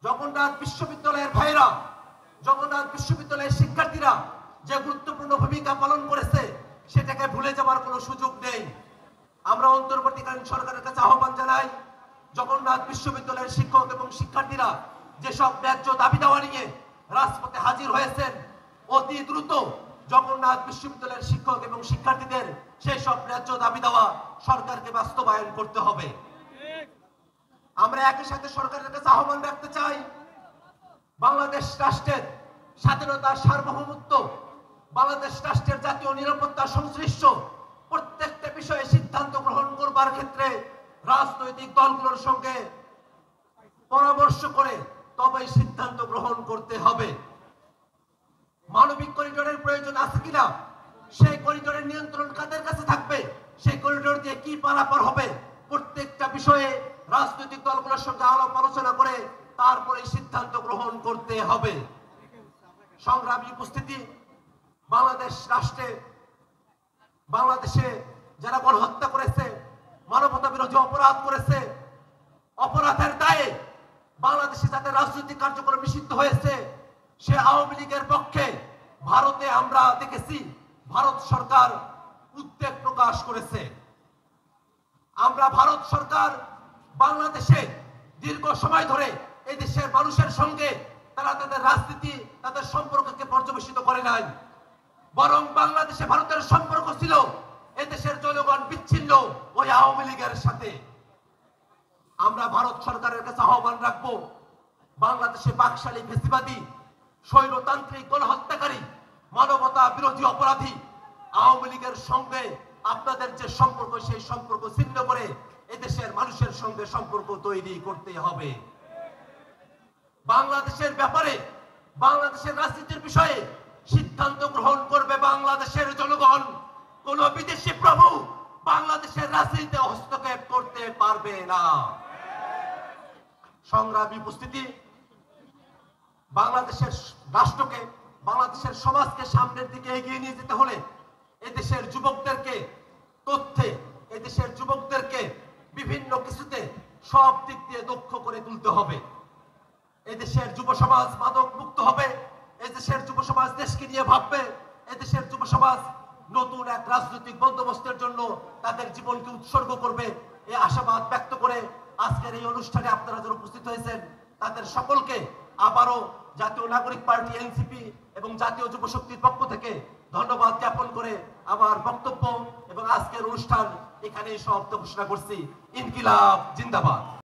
জগন্নাথ বিশ্ববিদ্যালয়ের ভাইরা, জগন্নাথ বিশ্ববিদ্যালয়ের শিক্ষার্থীরা যে গুরুত্বপূর্ণ ভূমিকা পালন করেছে সেটাকে ভুলে যাওয়ার কোনো সুযোগ নেই। আমরা অন্তর্বর্তীকালীন সরকারের কাছে আহ্বান জানাই, জগন্নাথ বিশ্ববিদ্যালয়ের শিক্ষক এবং শিক্ষার্থীরা যেসব ন্যায্য দাবি দাওয়া নিয়ে রাজপথে হাজির হয়েছেন, অতি দ্রুত জগন্নাথ বিশ্ববিদ্যালয়ের শিক্ষক এবং শিক্ষার্থীদের সেই সব ন্যায্য দাবি দেওয়া সরকারকে বাস্তবায়ন করতে হবে। আমরা একই সাথে সরকারের কাছে আহ্বান রাখতে চাই, বাংলাদেশ রাষ্ট্রের স্বাধীনতা, সার্বভৌমত্ব, বাংলাদেশ রাষ্ট্রের জাতীয় নিরাপত্তা সংশ্লিষ্ট প্রত্যেকটা বিষয়ে সিদ্ধান্ত গ্রহণ করবার ক্ষেত্রে রাজনৈতিক দলগুলোর সঙ্গে পরামর্শ করে তবেই সিদ্ধান্ত গ্রহণ করতে হবে। মানবিক করিডোরের প্রয়োজন আছে কিনা, সেই করিডোরের নিয়ন্ত্রণ কাদের কাছে থাকবে, সেই করিডোর দিয়ে কি পারাপার হবে, প্রত্যেকটা বিষয়ে রাজনৈতিক দলগুলোর সঙ্গে আলাপ আলোচনা করে তারপরে সিদ্ধান্ত গ্রহণ করতে হবে। সংগ্রামী উপস্থিতি, বাংলাদেশ রাষ্ট্রে, বাংলাদেশে যারা গণহত্যা করেছে, মানবতা বিরোধী অপরাধ করেছে, অপরাধের দায়ে বাংলাদেশে যাদের রাজনৈতিক কার্যক্রম নিষিদ্ধ হয়েছে, সে আওয়ামী লীগের পক্ষে ভারতে আমরা দেখেছি ভারত সরকার উদ্বেগ প্রকাশ করেছে। আমরা ভারত সরকার বাংলাদেশে দীর্ঘ সময় ধরে এই দেশের মানুষের সঙ্গে তারা তাদের রাজনীতি, তাদের সম্পর্ককে পর্যবেসিত করে নাই, বরং বাংলাদেশে ভারতের সম্পর্ক ছিল এই দেশের জনগণ বিচ্ছিন্ন ওই আওয়ামী লীগের সাথে। আমরা ভারত সরকারের কাছে আহ্বান রাখবো, বাংলাদেশে বাকশালী ফেসিবাদী, স্বৈরতান্ত্রিক গণহত্যাকারী, মানবতা বিরোধী অপরাধী আওয়ামী লীগের সঙ্গে আপনাদের যে সম্পর্ক, সেই সম্পর্ক ছিন্ন করে এদেশের মানুষের সঙ্গে সম্পর্ক তৈরি করতে হবে। বাংলাদেশের ব্যাপারে, বাংলাদেশের রাজনীতির বিষয়ে সিদ্ধান্ত গ্রহণ করবে বাংলাদেশের জনগণ। কোন বিদেশি প্রভু বাংলাদেশের রাজনীতিতে হস্তক্ষেপ করতে পারবে না। সংগ্রামী উপস্থিতি, বাংলাদেশের রাষ্ট্রকে, বাংলাদেশের সমাজকে সামনের দিকে এগিয়ে নিয়ে যেতে হলে এদেশের যুবকদেরকে তথ্যে, এদেশের যুবকদেরকে বিভিন্ন কিছুতে সব দিক দিয়ে দক্ষ করে তুলতে হবে। এদেশের যুব সমাজ মাদক মুক্ত হবে, এদেশের যুব সমাজ দেশকে নিয়ে ভাববে, এদেশের যুব সমাজ নতুন এক রাজনৈতিক বন্দোবস্তের জন্য তাদের জীবনকে উৎসর্গ করবে। এই আশাবাদ ব্যক্ত করে আজকের এই অনুষ্ঠানে আপনারা যারা উপস্থিত হয়েছেন তাদের সকলকে আবারও জাতীয় নাগরিক পার্টি এনসিপি এবং জাতীয় যুব শক্তির পক্ষ থেকে ধন্যবাদ জ্ঞাপন করে আমার বক্তব্য এবং আজকের অনুষ্ঠান এখানেই সমাপ্ত ঘোষণা করছি। ইনকিলাব জিন্দাবাদ।